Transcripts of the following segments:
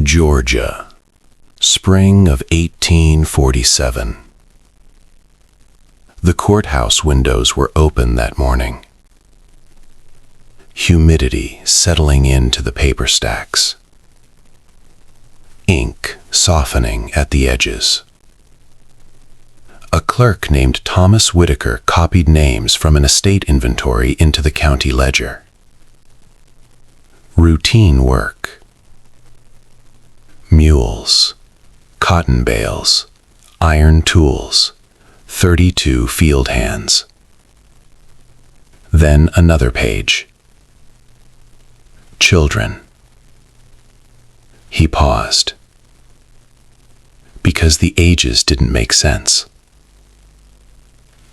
Georgia, spring of 1847. The courthouse windows were open that morning. Humidity settling into the paper stacks. Ink softening at the edges. A clerk named Thomas Whitaker copied names from an estate inventory into the county ledger. Routine work. Mules, cotton bales, iron tools, 32 field hands. Then another page. Children. He paused, because the ages didn't make sense.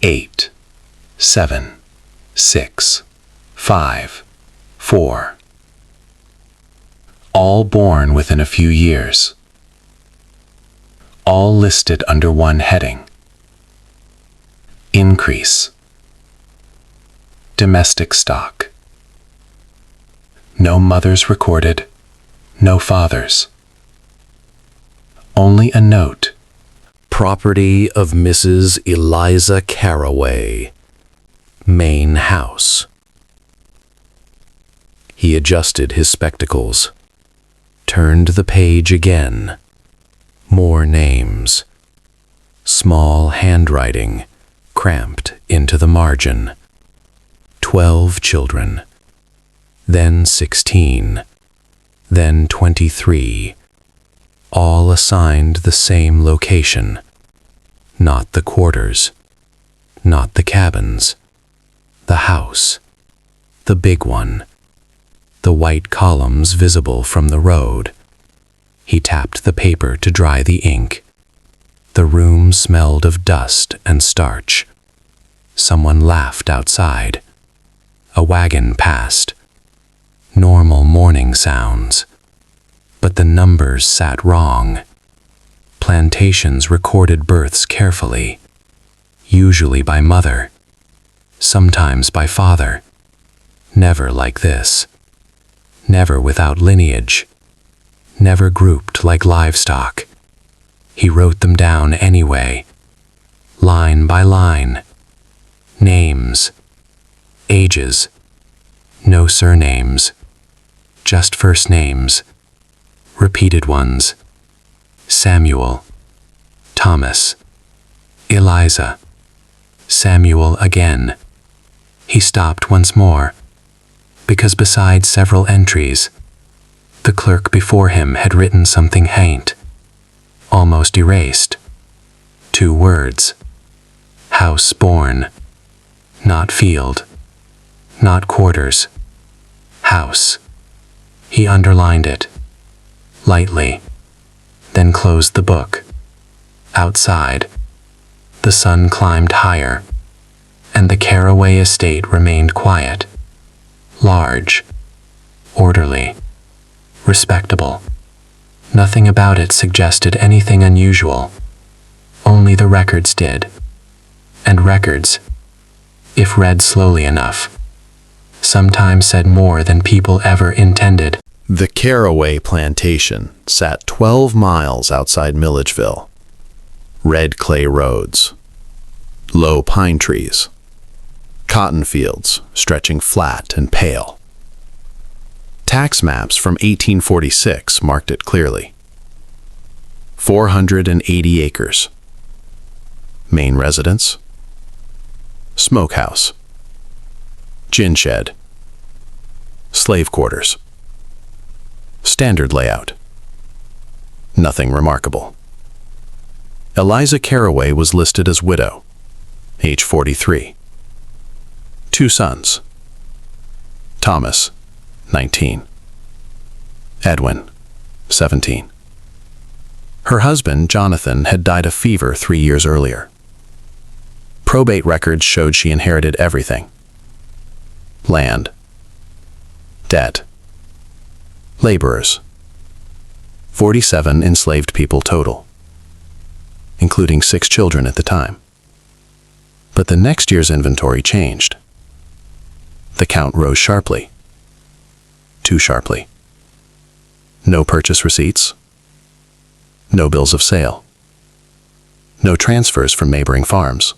8, 7, 6, 5, 4. All born within a few years. All listed under one heading. Increase. Domestic stock. No mothers recorded, no fathers. Only a note. Property of Mrs. Eliza Carroway. Main house. He adjusted his spectacles, turned the page again. More names. Small handwriting, cramped into the margin. 12 children. Then 16. Then 23. All assigned the same location. Not the quarters. Not the cabins. The house. The big one. The white columns visible from the road. He tapped the paper to dry the ink. The room smelled of dust and starch. Someone laughed outside. A wagon passed. Normal morning sounds. But the numbers sat wrong. Plantations recorded births carefully, usually by mother, sometimes by father. Never like this. Never without lineage. Never grouped like livestock. He wrote them down anyway, line by line. Names, ages, no surnames, just first names, repeated ones. Samuel, Thomas, Eliza, Samuel again. He stopped once more, because beside several entries, the clerk before him had written something faint, almost erased. 2 words. House born. Not field. Not quarters. House. He underlined it, lightly, then closed the book. Outside, the sun climbed higher, and the Carroway estate remained quiet, large, orderly, respectable. Nothing about it suggested anything unusual. Only the records did. And records, if read slowly enough, sometimes said more than people ever intended. The Carroway plantation sat 12 miles outside Milledgeville. Red clay roads, low pine trees, cotton fields stretching flat and pale. Tax maps from 1846 marked it clearly. 480 acres. Main residence, smokehouse, gin shed, slave quarters. Standard layout. Nothing remarkable. Eliza Carroway was listed as widow, age 43. 2 sons. Thomas, 19. Edwin, 17. Her husband, Jonathan, had died of fever 3 years earlier. Probate records showed she inherited everything. Land. Debt. Laborers. 47 enslaved people total, including 6 children at the time. But the next year's inventory changed. The count rose sharply. Too sharply. No purchase receipts. No bills of sale. No transfers from neighboring farms.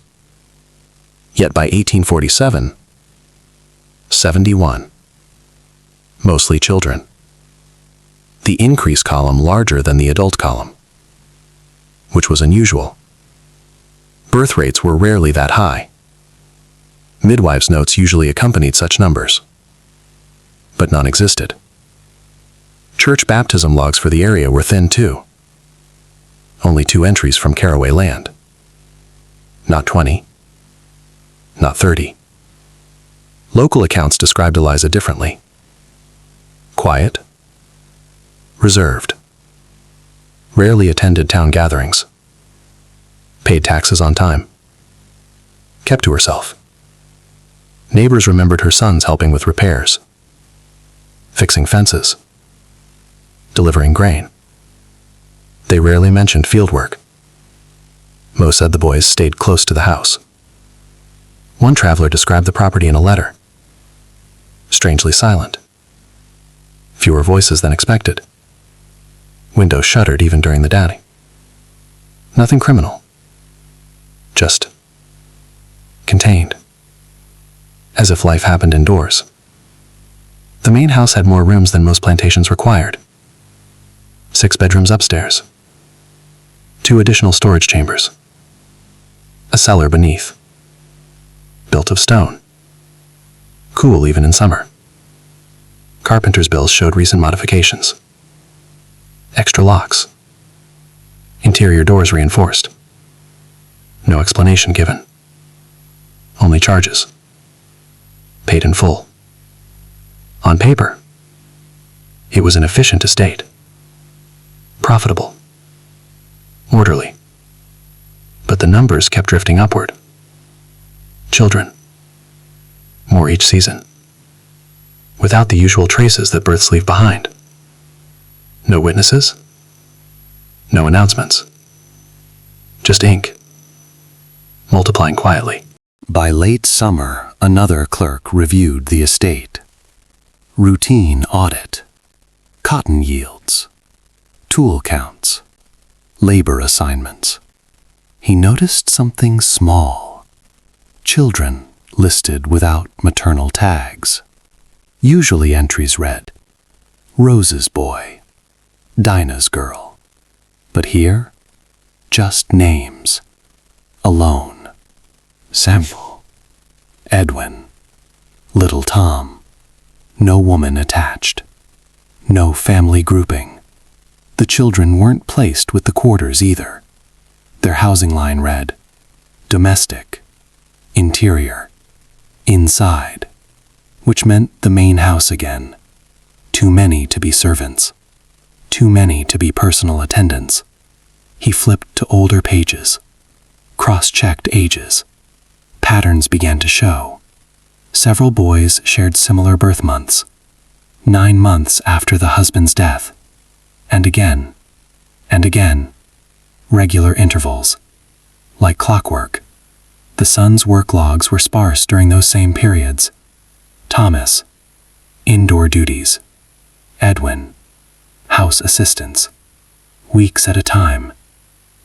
Yet by 1847, 71. Mostly children. The increase column larger than the adult column, which was unusual. Birth rates were rarely that high. Midwives' notes usually accompanied such numbers, but none existed. Church baptism logs for the area were thin too. Only 2 entries from Carroway land. Not 20. Not 30. Local accounts described Eliza differently. Quiet. Reserved. Rarely attended town gatherings. Paid taxes on time. Kept to herself. Neighbors remembered her sons helping with repairs. Fixing fences. Delivering grain. They rarely mentioned fieldwork. Most said the boys stayed close to the house. One traveler described the property in a letter. Strangely silent. Fewer voices than expected. Windows shuttered even during the day. Nothing criminal. Just contained. As if life happened indoors. The main house had more rooms than most plantations required. 6 bedrooms upstairs. 2 additional storage chambers. A cellar beneath. Built of stone. Cool even in summer. Carpenter's bills showed recent modifications. Extra locks. Interior doors reinforced. No explanation given. Only charges. Paid in full. On paper, it was an efficient estate. Profitable. Orderly. But the numbers kept drifting upward. Children. More each season. Without the usual traces that births leave behind. No witnesses. No announcements. Just ink. Multiplying quietly. By late summer, another clerk reviewed the estate. Routine audit. Cotton yields. Tool counts. Labor assignments. He noticed something small. Children listed without maternal tags. Usually entries read, Rose's boy, Dinah's girl. But here, just names. Alone. Samuel. Edwin. Little Tom. No woman attached. No family grouping. The children weren't placed with the quarters either. Their housing line read, domestic, interior, inside, which meant the main house again. Too many to be servants. Too many to be personal attendants. He flipped to older pages, cross-checked ages. Patterns began to show. Several boys shared similar birth months, 9 months after the husband's death, and again, regular intervals. Like clockwork, the sons' work logs were sparse during those same periods. Thomas, indoor duties. Edwin, house assistants. Weeks at a time.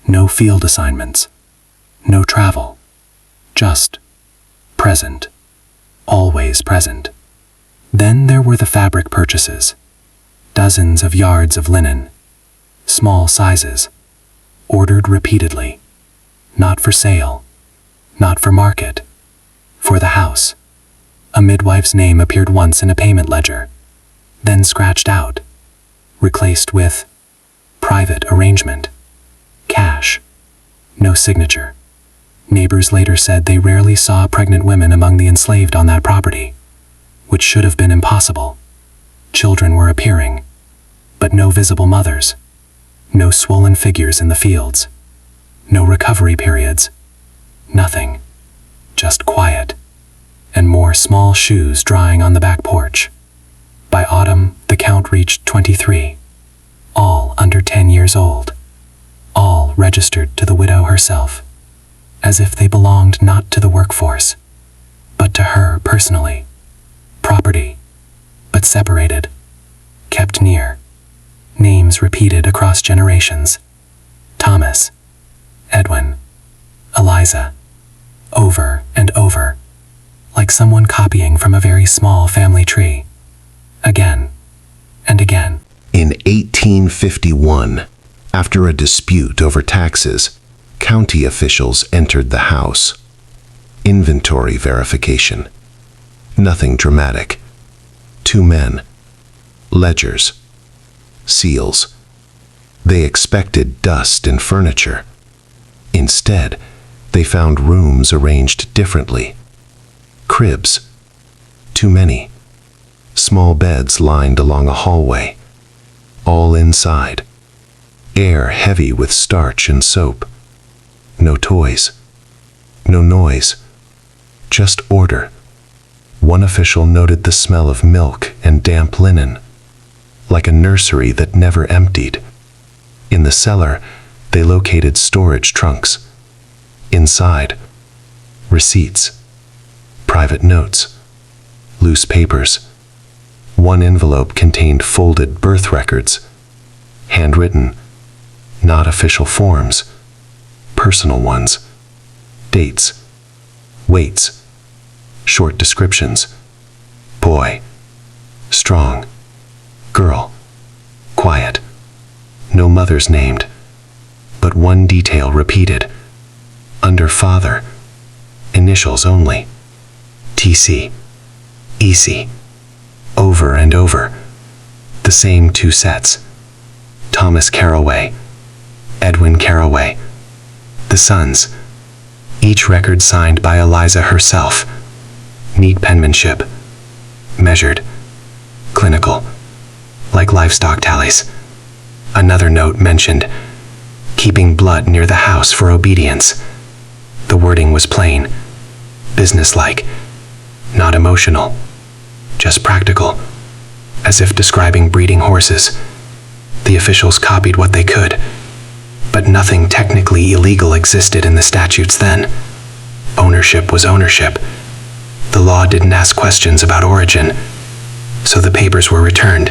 No field assignments. No travel. Just present. Always present. Then there were the fabric purchases. Dozens of yards of linen. Small sizes. Ordered repeatedly. Not for sale. Not for market. For the house. A midwife's name appeared once in a payment ledger. Then scratched out. Replaced with private arrangement. Cash. No signature. Neighbors later said they rarely saw pregnant women among the enslaved on that property, which should have been impossible. Children were appearing, but no visible mothers. No swollen figures in the fields. No recovery periods. Nothing. Just quiet. And more small shoes drying on the back porch. By autumn, the count reached 23. All under 10 years old. All registered to the widow herself. As if they belonged not to the workforce, but to her personally. Property, but separated. Kept near. names repeated across generations. Thomas, Edwin, Eliza, over and over, like someone copying from a very small family tree. Again and again. In 1851, after a dispute over taxes, county officials entered the house. Inventory verification. Nothing dramatic. 2 men. Ledgers. Seals. They expected dust and furniture. Instead, they found rooms arranged differently. Cribs. Too many. Small beds lined along a hallway. All inside. Air heavy with starch and soap. No toys. No noise. Just order. One official noted the smell of milk and damp linen, like a nursery that never emptied. In the cellar, they located storage trunks. Inside, receipts, private notes, loose papers. One envelope contained folded birth records, handwritten, not official forms, personal ones, dates, weights, short descriptions. Boy, strong, girl, quiet. No mothers named, but one detail repeated. Under father, initials only. TC, EC. Over and over. The same 2 sets. Thomas Carroway, Edwin Carroway. The sons. Each record signed by Eliza herself. Neat penmanship. Measured. Clinical. Like livestock tallies. Another note mentioned, keeping blood near the house for obedience. The wording was plain, businesslike, not emotional, just practical, as if describing breeding horses. The officials copied what they could, but nothing technically illegal existed in the statutes then. Ownership was ownership. The law didn't ask questions about origin, so the papers were returned,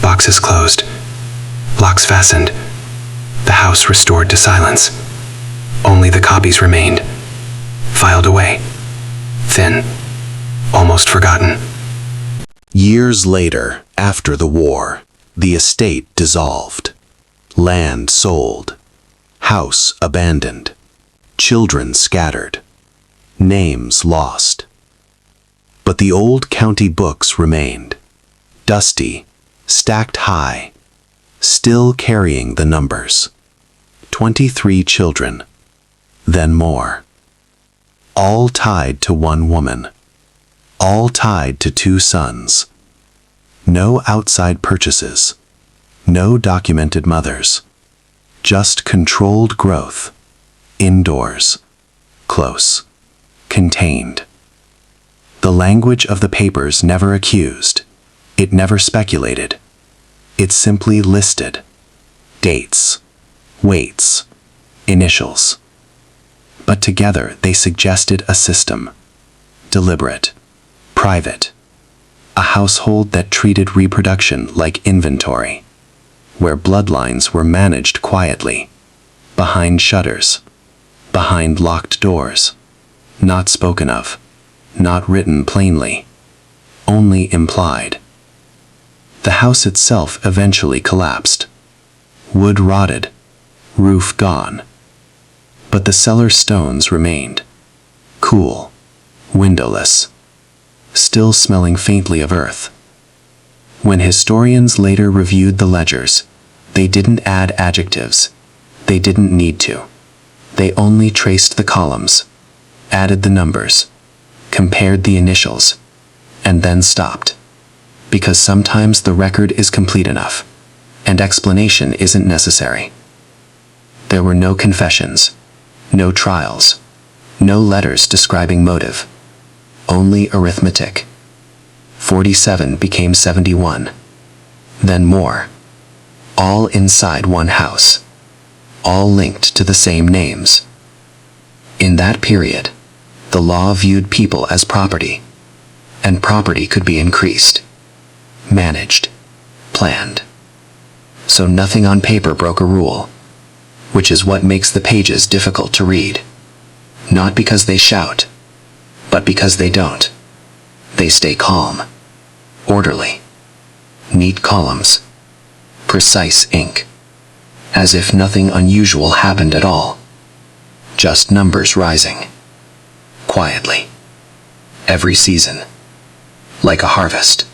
boxes closed, locks fastened, the house restored to silence. Only the copies remained, filed away, thin, almost forgotten. Years later, after the war, the estate dissolved. Land sold. House abandoned. Children scattered. Names lost. But the old county books remained. Dusty, stacked high, still carrying the numbers. 23 children, then more. All tied to one woman. All tied to 2 sons. No outside purchases. No documented mothers. Just controlled growth. Indoors. Close. Contained. The language of the papers never accused. It never speculated. It simply listed. Dates. Weights. Initials. But together they suggested a system. Deliberate. Private. A household that treated reproduction like inventory, where bloodlines were managed quietly, behind shutters, behind locked doors, not spoken of, not written plainly, only implied. The house itself eventually collapsed. Wood rotted, roof gone. But the cellar stones remained, cool, windowless, still smelling faintly of earth. When historians later reviewed the ledgers, they didn't add adjectives. They didn't need to. They only traced the columns, added the numbers, compared the initials, and then stopped. Because sometimes the record is complete enough, and explanation isn't necessary. There were no confessions, no trials, no letters describing motive. Only arithmetic. 47 became 71. Then more. All inside one house. All linked to the same names. In that period, the law viewed people as property, and property could be increased, managed, planned. so nothing on paper broke a rule, which is what makes the pages difficult to read. Not because they shout, but because they don't. They stay calm, orderly, neat columns, precise ink, as if nothing unusual happened at all. Just numbers rising, quietly, every season, like a harvest.